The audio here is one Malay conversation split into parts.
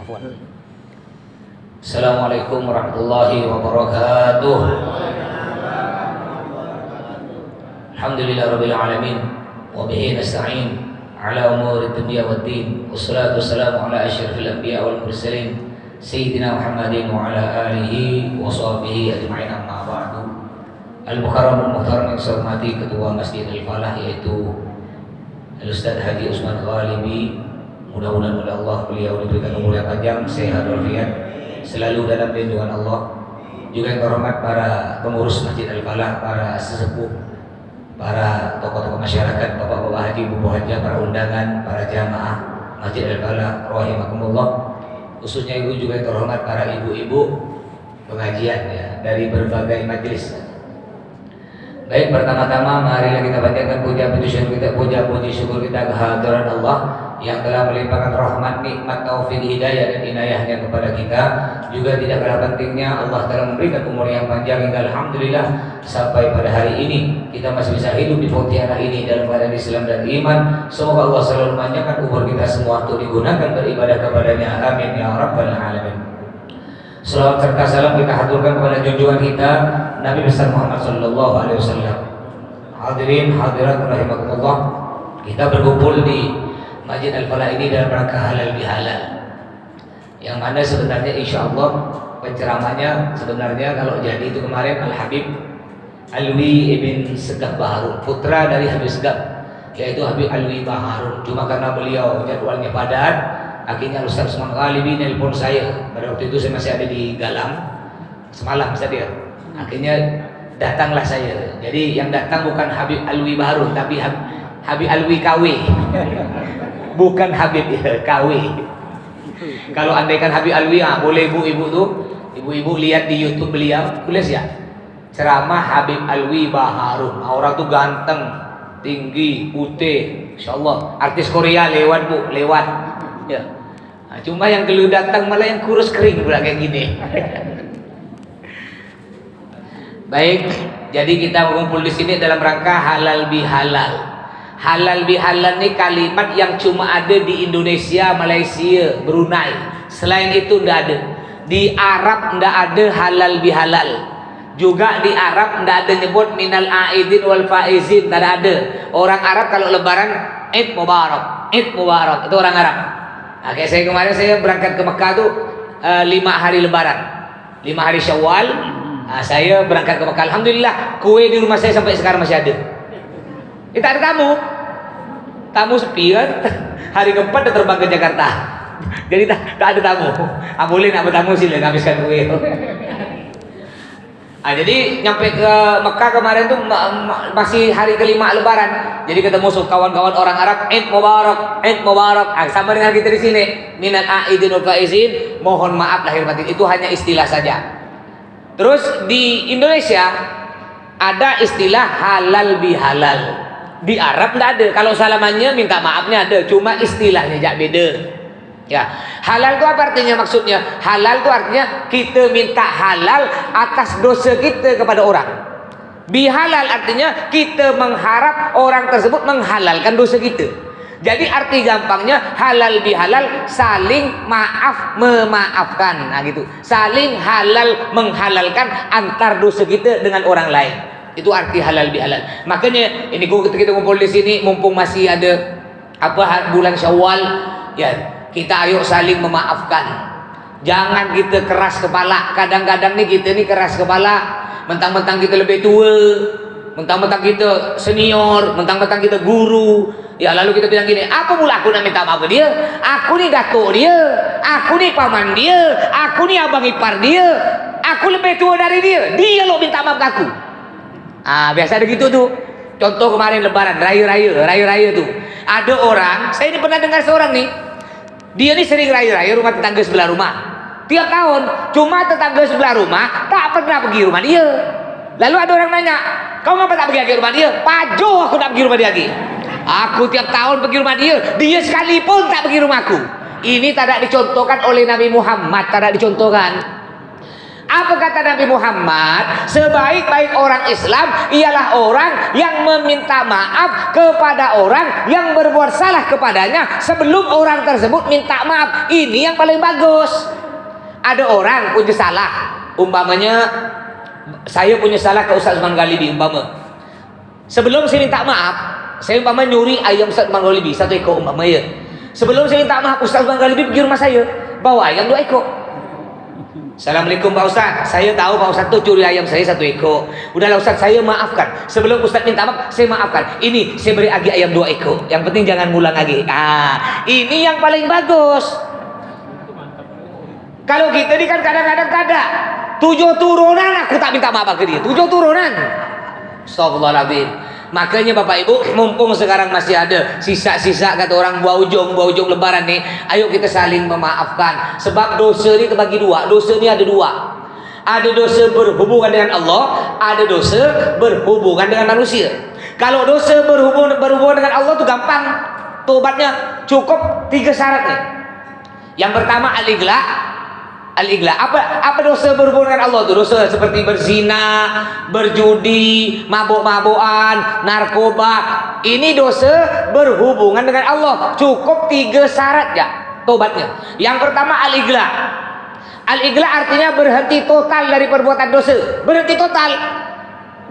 Assalamualaikum warahmatullahi wabarakatuh. Alhamdulillahirabbil alamin wa bihi nasta'in ala umuri dunya waddin. Wassalatu wassalamu ala asyrafil anbiya wal mursalin sayyidina Muhammadin wa ala alihi wa sahbihi ajma'in, amma ba'du. Al-Mukarram al-Muhtaram yang saya hormati Ketua Masjid Al-Falah yaitu Al-Ustaz Haji Usman Ghalibi. Mudah-mudahan oleh Allah beliau diberikan umur yang panjang, sehat walafiat, selalu dalam lindungan Allah. Juga yang terhormat para pengurus Masjid Al-Falah, para sesepuh, para tokoh-tokoh masyarakat, bapak-bapak haji, ibu haji, para undangan, para jamaah Masjid Al-Falah rahimakumullah. Khususnya ibu juga yang terhormat para ibu-ibu pengajian ya dari berbagai majelis. Baik, pertama-tama marilah kita panjatkan puji syukur kita kehadiran Allah yang telah melimpahkan rahmat, nikmat, taufik, hidayah dan inayahnya kepada kita. Juga tidak kalah pentingnya Allah telah memberikan umur yang panjang hingga alhamdulillah sampai pada hari ini kita masih bisa hidup di Pontianak ini dalam keadaan Islam dan iman. Semoga Allah selalu memanjangkan umur kita semua untuk digunakan beribadah kepadanya. Amin ya rabbal alamin. Salawat serta salam kita haturkan kepada junjungan kita Nabi besar Muhammad sallallahu alaihi wasallam. Hadirin hadirat rahimakumullah, kita berkumpul di Masjid Al-Falah ini dalam rangka halal bihalal, yang mana sebenarnya insya Allah penceramahnya sebenarnya kalau jadi itu kemarin Al-Habib Alwi ibn Segaf Baharun, putra dari Habib Segaf, yaitu Habib Alwi Baharun. Cuma karena beliau jadwalnya padat, akhirnya Ustaz Usman Ghalibi nelpon saya. Pada waktu itu saya masih ada di Galang, semalam saya. Akhirnya datanglah saya. Jadi yang datang bukan Habib Alwi Baharun, tapi Habib Alwi KW. Bukan Habib KW. Kalau andaikan Habib Alwi, boleh ibu-ibu tuh, ibu-ibu lihat di YouTube beliau, tulis ya, ceramah Habib Alwi Baharun. Orang tuh ganteng, tinggi, putih, insya Allah. Artis Korea lewat bu, lewat. Ya. Nah, cuma yang dulu datang malah yang kurus kering pula kayak gini. Baik, jadi kita mengumpul di sini dalam rangka halal bihalal. Halal bihalal ini kalimat yang cuma ada di Indonesia, Malaysia, Brunei. Selain itu tidak ada. Di Arab tidak ada halal bihalal. Juga di Arab tidak ada nyebut minal aidin wal faizin, tidak ada. Orang Arab kalau lebaran Id Mubarak, Id Mubarak, itu orang Arab. Nah, kayak saya kemarin saya berangkat ke Mekah tuh 5 hari lebaran, 5 hari Syawal. Nah, saya berangkat ke Mekah. Alhamdulillah kue di rumah saya sampai sekarang masih ada. Kita ada tamu sepi kan. Hari keempat udah terbang ke Jakarta. Jadi tak ada tamu. Boleh nak bertamu sila habiskan kue. Nah, jadi nyampe ke Mekah kemarin tuh masih hari kelima lebaran. Jadi ketemu kawan-kawan orang Arab, Id Mubarak, Id Mubarak. Sama dengan kita di sini, minal aidin wal faizin, mohon maaf lahir batin. Itu hanya istilah saja. Terus di Indonesia ada istilah halal bihalal. Di Arab tidak ada. Kalau salamannya minta maafnya ada, cuma istilahnya jak beda. Ya, halal itu apa artinya maksudnya? Halal itu artinya kita minta halal atas dosa kita kepada orang. Bihalal artinya kita mengharap orang tersebut menghalalkan dosa kita. Jadi arti gampangnya halal bihalal saling maaf memaafkan. Nah gitu. Saling halal menghalalkan antar dosa kita dengan orang lain. Itu arti halal bihalal. Makanya ini kita ngumpul di sini mumpung masih ada bulan Syawal, ya kita ayo saling memaafkan. Jangan kita keras kepala. Kadang-kadang nih kita nih keras kepala. Mentang-mentang kita lebih tua, mentang-mentang kita senior, mentang-mentang kita guru. Ya lalu kita bilang gini, apa pula aku nak minta maaf ke dia? Aku nih datuk dia, aku nih paman dia, aku nih abang ipar dia, aku lebih tua dari dia. Dia lo minta maaf ke aku. Biasa ada gitu tuh. Contoh kemarin lebaran, raya-raya tuh. Ada orang, saya ini pernah dengar seorang nih. Dia ini sering raya-raya rumah tetangga sebelah rumah. Tiap tahun, cuma tetangga sebelah rumah tak pernah pergi rumah dia. Lalu ada orang nanya, kau ngapa tak pergi rumah dia? Pajo aku tak pergi rumah dia lagi. Aku tiap tahun pergi rumah dia, dia sekalipun tak pergi rumahku. Ini tidak dicontohkan oleh Nabi Muhammad, tidak dicontohkan. Apa kata Nabi Muhammad? Sebaik-baik orang Islam ialah orang yang meminta maaf kepada orang yang berbuat salah kepadanya sebelum orang tersebut minta maaf. Ini yang paling bagus. Ada orang punya salah, umpamanya saya punya salah ke Ustaz Usman Ghalibi umpama. Sebelum saya minta maaf, saya umpama nyuri ayam Ustaz Usman Ghalibi 1 ekor umpamanya. Sebelum saya minta maaf, Ustaz Usman Ghalibi pergi rumah saya, bawa ayam 2 ekor. Assalamualaikum Pak Ustaz, saya tahu Pak Ustaz tuh curi ayam saya 1 ekor. Udahlah Ustaz, saya maafkan. Sebelum Ustaz minta maaf, saya maafkan. Ini saya beri lagi ayam 2 ekor. Yang penting jangan ngulang lagi. Ini yang paling bagus. Kalau kita ini kan kadang-kadang 7 turunan aku tak minta maaf ke dia. 7 turunan. Astagfirullahaladzim. Makanya Bapak Ibu, mumpung sekarang masih ada sisa-sisa kata orang buah ujung lebaran nih, ayo kita saling memaafkan. Sebab dosa ini terbagi 2. Dosa ini ada 2. Ada dosa berhubungan dengan Allah, ada dosa berhubungan dengan manusia. Kalau dosa berhubungan dengan Allah itu gampang tobatnya, cukup 3 syarat nih. Yang pertama al-ighla. Apa dosa berhubungan dengan Allah itu? Dosa seperti berzina, berjudi, mabuk-mabukan, narkoba. Ini dosa berhubungan dengan Allah. Cukup 3 syarat ya tobatnya. Yang pertama al-ighla. Al-ighla artinya berhenti total dari perbuatan dosa. Berhenti total.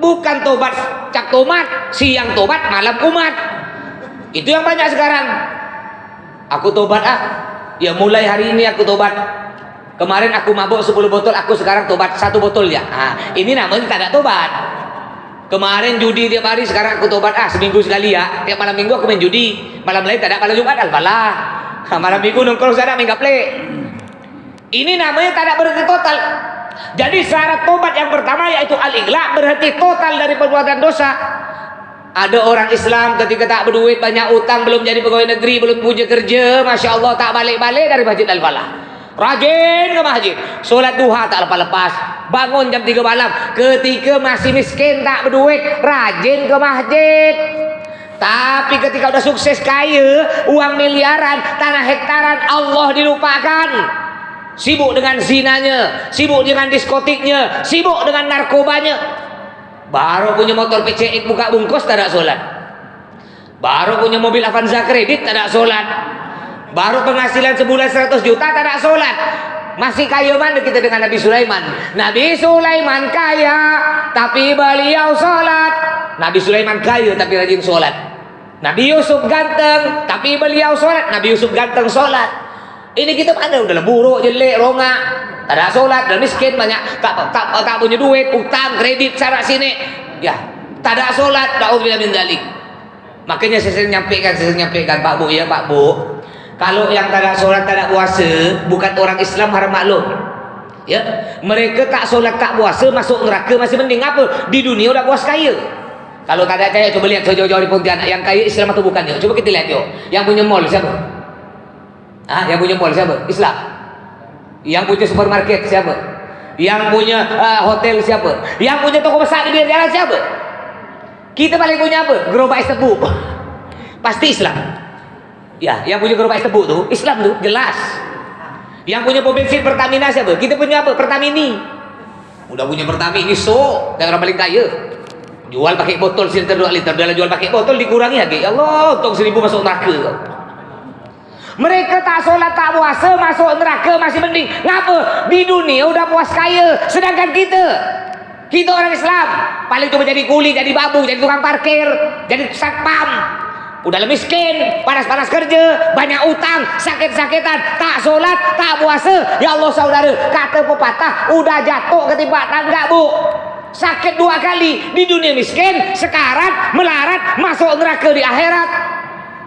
Bukan tobat cak tomat, siang tobat, malam kumat. Itu yang banyak sekarang. Aku tobat ya mulai hari ini aku tobat. Kemarin aku mabuk 10 botol, aku sekarang tobat 1 botol ya. Ini namanya tak ada tobat. Kemarin judi tiap hari, sekarang aku tobat seminggu sekali ya. Tiap malam minggu aku main judi, malam lain tak ada, malam Jumat al-falah. Malam minggu nongkrong sana main gaple. Ini namanya tak ada berhenti total. Jadi syarat tobat yang pertama yaitu al-ighla, berhenti total dari perbuatan dosa. Ada orang Islam ketika tak berduit, banyak utang, belum jadi pegawai negeri, belum punya kerja, Masya Allah tak balik-balik dari masjid al-falah. Rajin ke masjid, solat duha tak lepas-lepas, bangun jam 3 malam. Ketika masih miskin tak berduit, rajin ke masjid. Tapi ketika udah sukses kaya, uang miliaran, tanah hektaran, Allah dilupakan. Sibuk dengan zinanya, sibuk dengan diskotiknya, sibuk dengan narkobanya. Baru punya motor PCX buka bungkus tak ada solat. Baru punya mobil Avanza kredit tak ada solat. Baru penghasilan sebulan 100 juta tak ada solat. Masih kaya mana kita dengan Nabi Sulaiman? Nabi Sulaiman kaya tapi beliau solat. Nabi Sulaiman kaya tapi rajin solat. Nabi Yusuf ganteng tapi beliau solat. Nabi Yusuf ganteng solat. Ini kita mana udah buruk, jelek, rongak, tak ada solat, dan miskin banyak, tak punya duit, utang, kredit, sana sini. Ya, tak ada solat, na'udzubillah min dzalik. Makanya saya sering nyampaikan Pak Bu ya, Pak Bu. Kalau yang tak ada sholat, tak ada puasa, bukan orang Islam haram maklum. Ya, mereka tak sholat, tak puasa, masuk neraka masih mending. Apa? Di dunia udah puas kaya. Kalau tak ada kaya, coba lihat jauh-jauh di Pontianak. Yang kaya Islam atau bukan? Ya? Coba kita lihat yuk. Yang punya mall siapa? Yang punya mall siapa? Islam. Yang punya supermarket siapa? Yang punya hotel siapa? Yang punya toko besar di pinggir jalan siapa? Kita paling punya apa? Gerobak es tebu. Pasti Islam. Ya, yang punya gerobak es tebu tuh Islam tuh jelas. Yang punya pom bensin Pertamina siapa? Kita punya apa? Pertamini. Udah punya Pertamini so, yang orang paling kaya. Jual pakai botol 1 liter 2 liter, udah jual pakai botol dikurangi lagi. Ya Allah, untung 1000 masuk neraka. Mereka tak sholat, tak puasa, masuk neraka masih mending. Ngapa? Di dunia udah puas kaya. Sedangkan kita orang Islam paling cuma jadi kuli, jadi babu, jadi tukang parkir, jadi satpam. Udah miskin, panas-panas kerja, banyak utang, sakit-sakitan, tak sholat, tak puasa. Ya Allah saudara, kata pepatah, udah jatuh ketimpa tangga Bu. Sakit 2 kali, di dunia miskin, sekarat, melarat, masuk neraka di akhirat.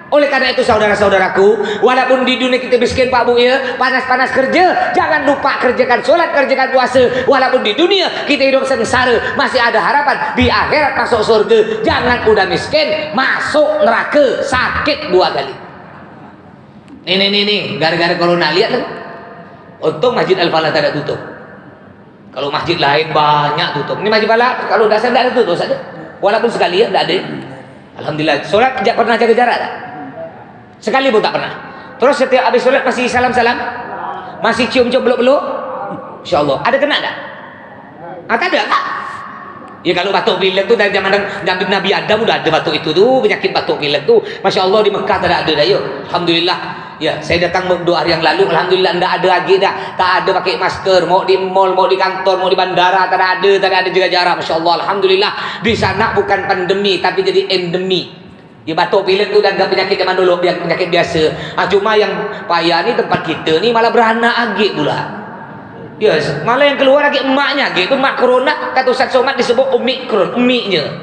Oleh karena itu saudara-saudaraku, walaupun di dunia kita miskin Pak Bu ya, panas-panas kerja, jangan lupa kerjakan sholat, kerjakan puasa. Walaupun di dunia kita hidup sengsara, masih ada harapan di akhirat masuk surga. Jangan udah miskin masuk neraka, sakit 2 kali. Nih, gara-gara corona lihat lah. Untung Masjid Al-Falah tak ada tutup. Kalau masjid lain banyak tutup. Ini Masjid Al-Falah kalau dasar tidak ada tutup saja. Walaupun sekali ya tidak ada. Alhamdulillah. Sholat pernah jaga jarak tak? Sekali pun tak pernah. Terus setiap habis sholat masih salam-salam, masih cium-cium peluk-peluk. Insya Allah. Ada kena tak? Tak ada kak? Ya kalau batuk pilek tu dari zaman Nabi Adam udah ada batuk itu tuh, penyakit batuk pilek tuh. Masya Allah di Mekah tak ada dah yuk. Alhamdulillah. Ya, saya datang 2 hari yang lalu, alhamdulillah enggak ada lagi dah. Tak ada pakai masker, mau di mall, mau di kantor, mau di bandara, tak ada jaga jarak. Masya Allah, alhamdulillah. Di sana bukan pandemi tapi jadi endemi. Ya batuk pilek tu dan penyakit zaman dulu, penyakit biasa. Cuma yang payah ni tempat kita ni malah beranak agik pula. Yes, malah yang keluar lagi emaknya gitu, emak corona, kata Ustaz Somad disebut Omikron, umiknya.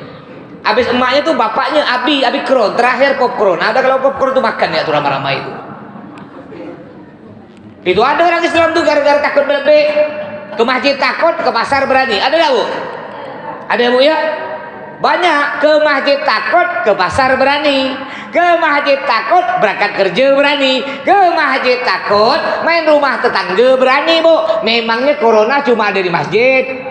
Habis emaknya tuh bapaknya Abi Kron, terakhir popcorn. Ada kalau popcorn tuh makan ya tuh ramai-ramai itu. Itu ada orang Islam tuh gara-gara takut bebek, ke masjid takut, ke pasar berani. Ada enggak, Bu? Ada Bu ya? Banyak ke masjid takut, ke pasar berani. Ke masjid takut, berangkat kerja berani. Ke masjid takut, main rumah tetangga berani, Bu. Memangnya corona cuma ada di masjid.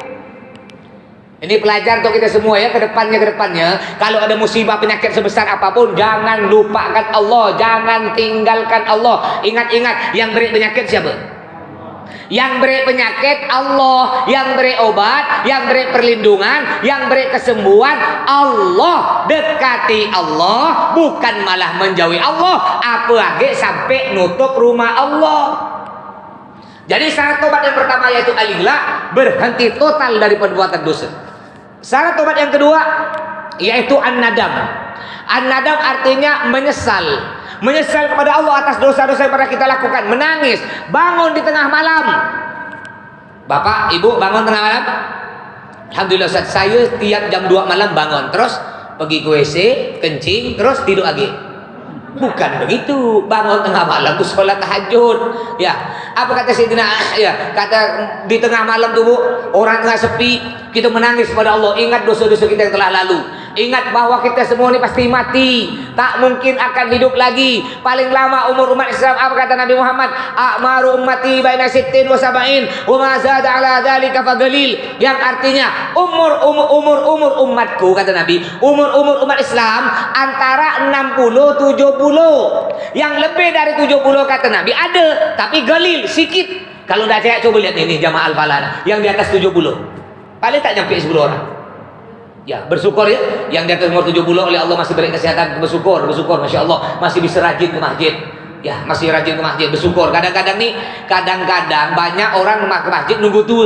Ini pelajar untuk kita semua ya, ke depannya. Kalau ada musibah penyakit sebesar apapun, jangan lupakan Allah, jangan tinggalkan Allah. Ingat-ingat, yang beri penyakit siapa? Yang beri penyakit Allah, yang beri obat, yang beri perlindungan, yang beri kesembuhan Allah. Dekati Allah, bukan malah menjauhi Allah. Apalagi sampai nutup rumah Allah. Jadi syarat tobat yang pertama yaitu al-iqla', berhenti total dari perbuatan dosa. Syarat tobat yang kedua yaitu an-nadam. An-nadam artinya menyesal. Menyesal kepada Allah atas dosa-dosa yang pernah kita lakukan. Menangis, bangun di tengah malam. Bapak, Ibu bangun tengah malam? Alhamdulillah Ustaz, saya tiap jam 2 malam bangun. Terus pergi ke WC, kencing, terus tidur lagi. Bukan begitu. Bangun tengah malam itu sholat tahajud. Ya, apa kata Sayyidina? Ya, kata di tengah malam tuh Bu, orang tengah sepi, kita menangis kepada Allah. Ingat dosa-dosa kita yang telah lalu. Ingat bahwa kita semua ini pasti mati, tak mungkin akan hidup lagi. Paling lama umur umat Islam, apa kata Nabi Muhammad? A'maru ummati baina 60 wa 70 wa ma zada ala dzalika fadlil. Yang artinya umur umatku, kata Nabi, umur umat Islam antara 60 70. Yang lebih dari 70 kata Nabi ada, tapi galil sikit. Kalau dah cek coba lihat ini jamaah al-falah yang di atas 70. Paling tak nyampe 10 orang. Ya, bersyukur ya, yang di atas umur 70 oleh Allah masih beri kesehatan, bersyukur, Masya Allah, masih bisa rajin ke masjid. Ya, masih rajin ke masjid, bersyukur. Kadang-kadang banyak orang ke masjid nunggu tua.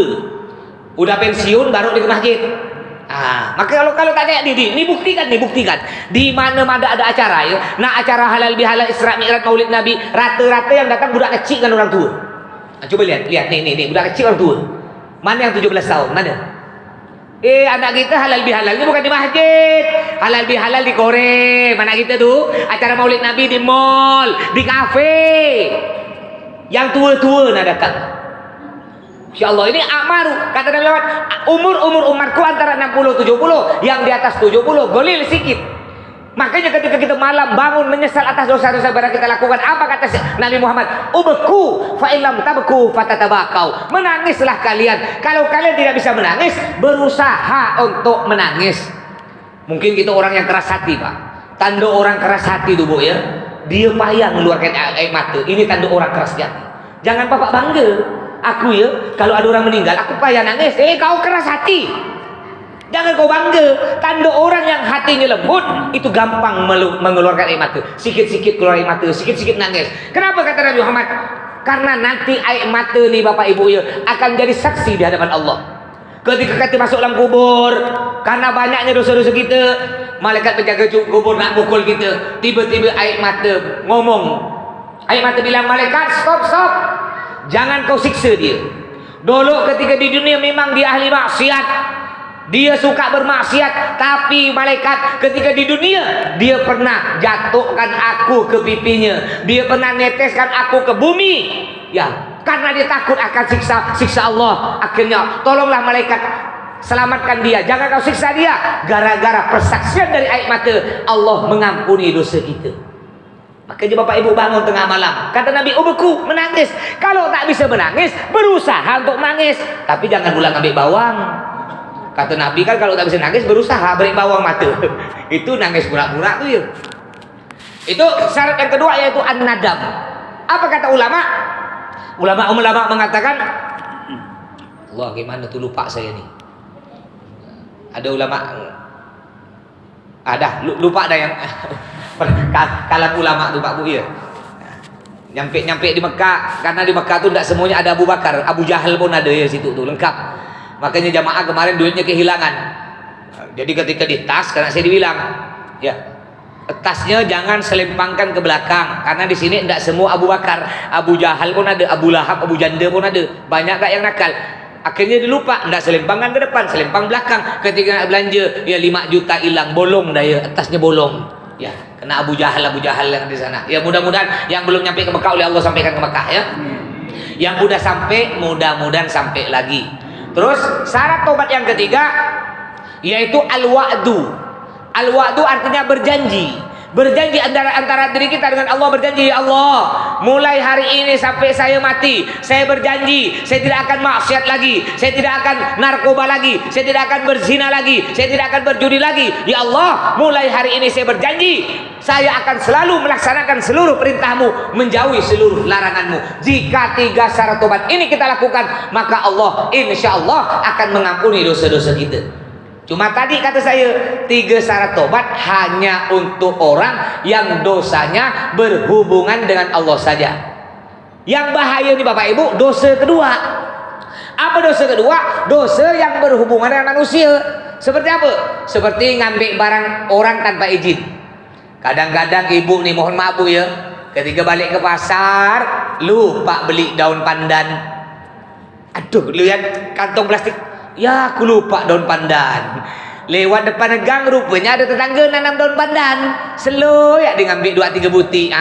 Udah pensiun baru di masjid. Maka kalau tanya ini buktikan. Di mana ada acara ya. Nah, acara halal bihalal Isra Mi'raj Maulid Nabi, rata-rata yang datang budak kecil kan orang tua. Coba lihat nih, budak kecil orang tua. Mana yang 17 tahun? Mana? Anak kita halal bihalalnya bukan di masjid, halal bihalal di Korea. Mana kita tuh acara Maulid Nabi di mall, di kafe. Yang tua-tua nak datang. Insyaallah ini amaru kata Nabi Muhammad, umur umatku antara 60 70, yang di atas 70 golil sedikit. Makanya ketika kita malam bangun menyesal atas dosa-dosa yang kita lakukan, apa kata Nabi Muhammad? Ubku fa illam tabku fatatabakau. Menangislah kalian. Kalau kalian tidak bisa menangis, berusaha untuk menangis. Mungkin kita orang yang keras hati, Pak. Tanda orang keras hati tuh, Bu ya. Dia payah mengeluarkan air mata. Ini tanda orang keras hati. Jangan Bapak bangga. Aku ya, kalau ada orang meninggal, aku payah nangis. Kau keras hati. Jangan kau bangga. Tanda orang yang hatinya lembut itu gampang mengeluarkan air mata. Sikit-sikit keluar air mata, sikit-sikit nangis. Kenapa kata Nabi Muhammad? Karena nanti air mata nih Bapak Ibu ya akan jadi saksi di hadapan Allah. Ketika kita masuk dalam kubur, karena banyaknya dosa-dosa kita, malaikat penjaga kubur nak pukul kita. Tiba-tiba air mata ngomong. Air mata bilang, malaikat stop. Jangan kau siksa dia. Dulu ketika di dunia memang dia ahli maksiat. Dia suka bermaksiat, tapi malaikat ketika di dunia dia pernah jatuhkan aku ke pipinya, dia pernah neteskan aku ke bumi, ya, karena dia takut akan siksa Allah. Akhirnya tolonglah malaikat, selamatkan dia, jangan kau siksa dia. Gara-gara persaksian dari air mata, Allah mengampuni dosa kita. Makanya Bapak Ibu bangun tengah malam, kata Nabi, ubku menangis. Kalau tak bisa menangis, berusaha untuk menangis, tapi jangan pulang ambil bawang. Kata Nabi kan kalau tak bisa nangis berusaha beri bawang mata. Itu nangis pura-pura tuh ya. Itu syarat yang kedua yaitu an-nadam. Apa kata ulama? Ulama mengatakan, Allah gimana tuh lupa saya nih. Ada ulama ada lupa ada yang kalam ulama tuh Pak Bu ya. Nyampe di Mekah, karena di Mekah tuh tidak semuanya ada Abu Bakar, Abu Jahal pun ada ya situ tuh lengkap. Makanya jamaah kemarin duitnya kehilangan. Jadi ketika di tas, karena saya dibilang ya tasnya jangan selempangkan ke belakang, karena di sini tidak semua Abu Bakar, Abu Jahal pun ada, Abu Lahab, Abu Janda pun ada, banyak gak yang nakal. Akhirnya dilupa, tidak selempangkan ke depan, selempang belakang. Ketika nak belanja, ya 5 juta hilang, bolong dah ya, tasnya bolong. Ya, kena Abu Jahal yang di sana. Ya mudah-mudahan yang belum nyampe ke Mekah oleh Allah sampaikan ke Mekah ya. Yang udah sampai, mudah-mudahan sampai lagi. Terus syarat tobat yang ketiga yaitu al-wa'du. Al-wa'du artinya berjanji. Berjanji antara diri kita dengan Allah, berjanji, ya Allah, mulai hari ini sampai saya mati, saya berjanji saya tidak akan maksiat lagi, saya tidak akan narkoba lagi, saya tidak akan berzina lagi, saya tidak akan berjudi lagi. Ya Allah, mulai hari ini saya berjanji saya akan selalu melaksanakan seluruh perintahmu, menjauhi seluruh laranganmu. Jika 3 syarat tobat ini kita lakukan, maka Allah insya Allah akan mengampuni dosa-dosa kita. Cuma tadi kata saya 3 syarat tobat hanya untuk orang yang dosanya berhubungan dengan Allah saja. Yang bahaya nih Bapak Ibu, dosa kedua. Apa dosa kedua? Dosa yang berhubungan dengan manusia. Seperti apa? Seperti ngambil barang orang tanpa izin. Kadang-kadang ibu nih, mohon maaf Bu ya, ketika balik ke pasar lupa beli daun pandan. Aduh, lihat kantong plastik. Ya, aku lupa daun pandan. Lewat depan gang rupanya ada tetangga nanam daun pandan. Slow ya, dia ngambil 2-3 butir.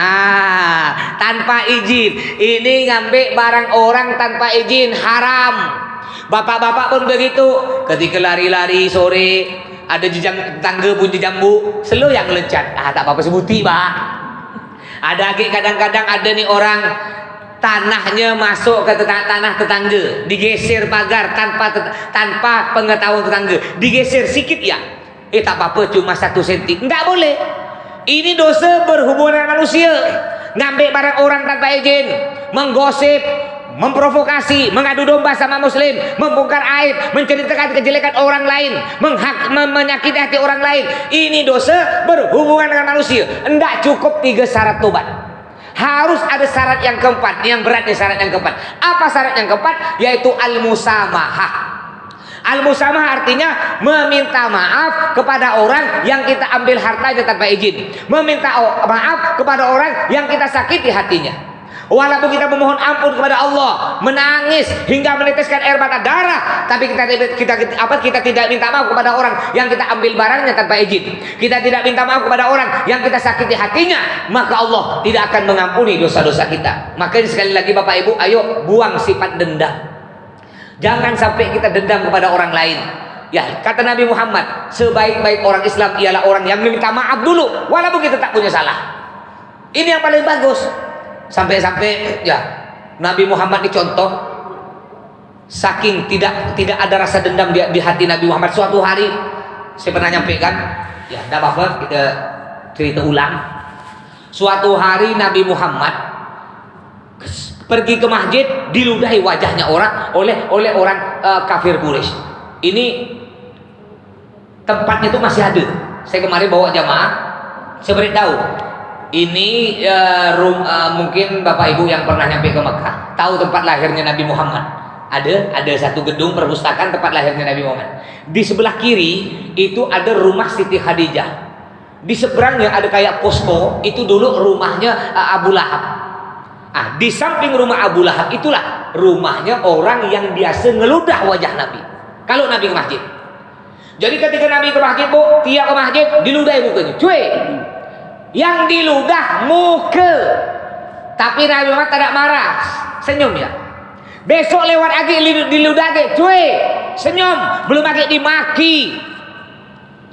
Tanpa izin. Ini ngambil barang orang tanpa izin, haram. Bapak-bapak pun begitu. Ketika lari-lari sore, ada jejang tetangga pun jambu, slow yang ngelencat. Tak apa-apa sebuti, Pak. Ada lagi kadang-kadang ada nih orang tanahnya masuk ke tanah tetangga, digeser pagar tanpa pengetahuan tetangga, digeser sedikit ya, tak apa-apa, cuma 1 senti, enggak boleh. Ini dosa berhubungan dengan manusia. Ngambil barang orang tanpa izin, menggosip, memprovokasi, mengadu domba sama muslim, membongkar aib, menceritakan kejelekan orang lain, menyakiti hati orang lain. Ini dosa berhubungan dengan manusia. Enggak cukup 3 syarat tobat. Harus ada syarat yang keempat, yang beratnya syarat yang keempat. Apa syarat yang keempat? Yaitu al-musamahah. Al-musamahah artinya meminta maaf kepada orang yang kita ambil hartanya tanpa izin, meminta maaf kepada orang yang kita sakiti hatinya. Walaupun kita memohon ampun kepada Allah, menangis hingga meneteskan air mata darah, tapi kita tidak minta maaf kepada orang yang kita ambil barangnya tanpa izin. Kita tidak minta maaf kepada orang yang kita sakiti hatinya, maka Allah tidak akan mengampuni dosa-dosa kita. Makanya sekali lagi Bapak Ibu, ayo buang sifat dendam. Jangan sampai kita dendam kepada orang lain. Ya, kata Nabi Muhammad, sebaik-baik orang Islam ialah orang yang meminta maaf dulu walaupun kita tak punya salah. Ini yang paling bagus. Sampai-sampai ya Nabi Muhammad dicontoh, saking tidak ada rasa dendam di hati Nabi Muhammad. Suatu hari saya pernah nyampaikan, ya tidak apa-apa kita cerita ulang. Suatu hari Nabi Muhammad pergi ke masjid, diludahi wajahnya oleh orang kafir Quraisy. Ini tempatnya itu masih ada. Saya kemarin bawa jamaah, saya beritahu. Ini mungkin Bapak Ibu yang pernah nyampe ke Mekah tahu tempat lahirnya Nabi Muhammad. Ada satu gedung perpustakaan tempat lahirnya Nabi Muhammad. Di sebelah kiri itu ada rumah Siti Khadijah. Di seberangnya ada kayak posko, itu dulu rumahnya Abu Lahab. Di samping rumah Abu Lahab itulah rumahnya orang yang biasa ngeludah wajah Nabi kalau Nabi ke masjid. Jadi ketika Nabi ke masjid, Bu, tiap ke masjid diludahi mukanya. Cuy, yang diludah muka, tapi Nabi Muhammad tidak marah, senyum ya. Besok lewat lagi diludah lagi, cuy, senyum, belum lagi dimaki.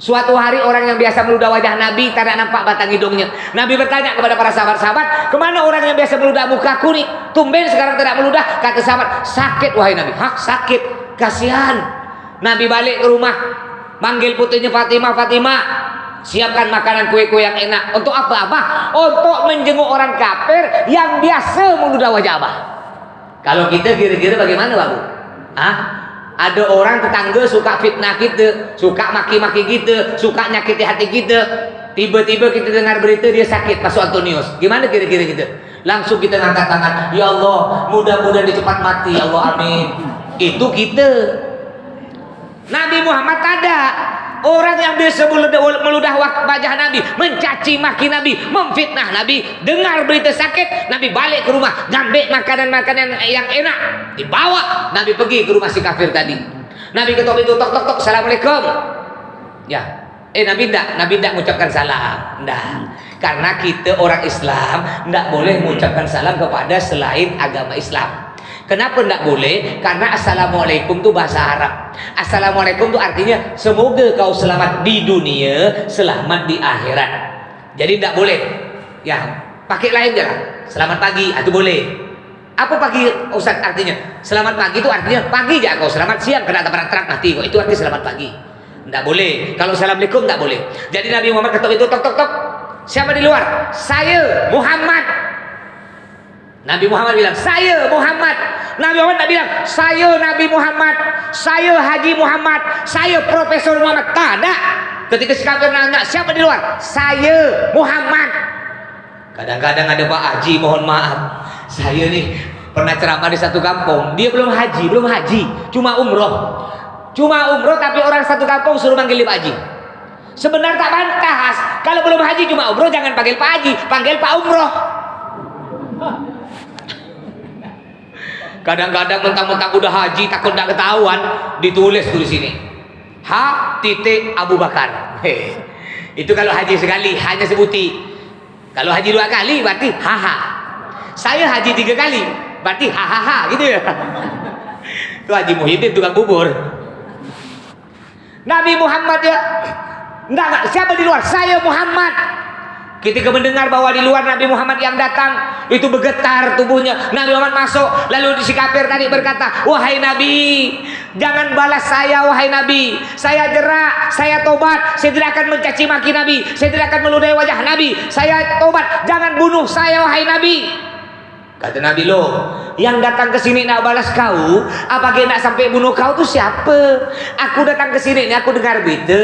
Suatu hari orang yang biasa meludah wajah Nabi tidak nampak batang hidungnya. Nabi bertanya kepada para sahabat-sahabat, kemana orang yang biasa meludah mukaku nih? Tumben sekarang tidak meludah. Kata sahabat, sakit wahai Nabi. Hah, sakit? Kasihan. Nabi balik ke rumah, manggil putrinya Fatimah, siapkan makanan kue-kue yang enak. Untuk apa, Abah? Untuk menjenguk orang kafir yang biasa meludah wajah Abah. Kalau kita kira-kira bagaimana, Bapak? Ada orang tetangga suka fitnah kita, suka maki-maki kita, suka nyakiti hati kita. Tiba-tiba kita dengar berita dia sakit, Pak Antonius. Gimana kira-kira kita? Langsung kita ngangkat tangan, ya Allah, mudah-mudahan dia cepat mati, ya Allah, amin. Itu kita. Nabi Muhammad ada orang yang biasa meludah wajah Nabi, mencaci maki Nabi, memfitnah Nabi. Dengar berita sakit, Nabi balik ke rumah, ngambil makanan-makanan yang enak, dibawa. Nabi pergi ke rumah si kafir tadi. Nabi ketok pintu, tok tok tok, assalamualaikum. Ya, Nabi tidak mengucapkan salam. Nah, karena kita orang Islam tidak boleh mengucapkan salam kepada selain agama Islam. Kenapa tidak boleh? Karena assalamualaikum itu bahasa Arab. Assalamualaikum itu artinya semoga kau selamat di dunia, selamat di akhirat. Jadi tidak boleh. Ya, pakai lain je lah. Selamat pagi, itu boleh. Apa pagi, Ustaz, artinya? Selamat pagi itu artinya pagi aja kau, selamat siang kena tabrak truk mati kau. Itu artinya selamat pagi. Tidak boleh. Kalau assalamualaikum tidak boleh. Jadi Nabi Muhammad ketok itu, tok tok tok. Siapa di luar? Saya Muhammad. Nabi Muhammad bilang, saya Muhammad. Nabi Muhammad tak bilang, saya Nabi Muhammad, saya Haji Muhammad, saya Profesor Muhammad. Tak ada. Ketika si kafir nanya, siapa di luar? Saya Muhammad. Kadang-kadang ada Pak Haji, mohon maaf, saya nih pernah ceramah di satu kampung. Dia belum haji, cuma umroh. Tapi orang satu kampung suruh manggil dia Pak Haji. Sebenarnya tak pantas. Kalau belum haji cuma umroh, jangan panggil Pak Haji, panggil Pak Umroh. Kadang-kadang mentang-mentang udah haji takut tidak ketahuan, ditulis tuh di sini. Abu Bakar. Itu kalau haji sekali hanya sebuti. Kalau haji 2 kali berarti haha. Saya haji 3 kali berarti hahaha gitu ya. Itu Haji Muhyiddin tukang bubur. Nabi Muhammad ya. Enggak, siapa di luar? Saya Muhammad. Ketika mendengar bahwa di luar Nabi Muhammad yang datang, itu bergetar tubuhnya. Nabi Muhammad masuk, lalu si kafir tadi berkata, wahai Nabi, jangan balas saya wahai Nabi. Saya jerak, saya tobat, saya tidak akan mencaci maki Nabi, saya tidak akan meludahi wajah Nabi, saya tobat, jangan bunuh saya wahai Nabi. Kata Nabi, loh, yang datang ke sini nak balas kau, apakah nak sampai bunuh kau tu siapa? Aku datang ke sini, aku dengar berita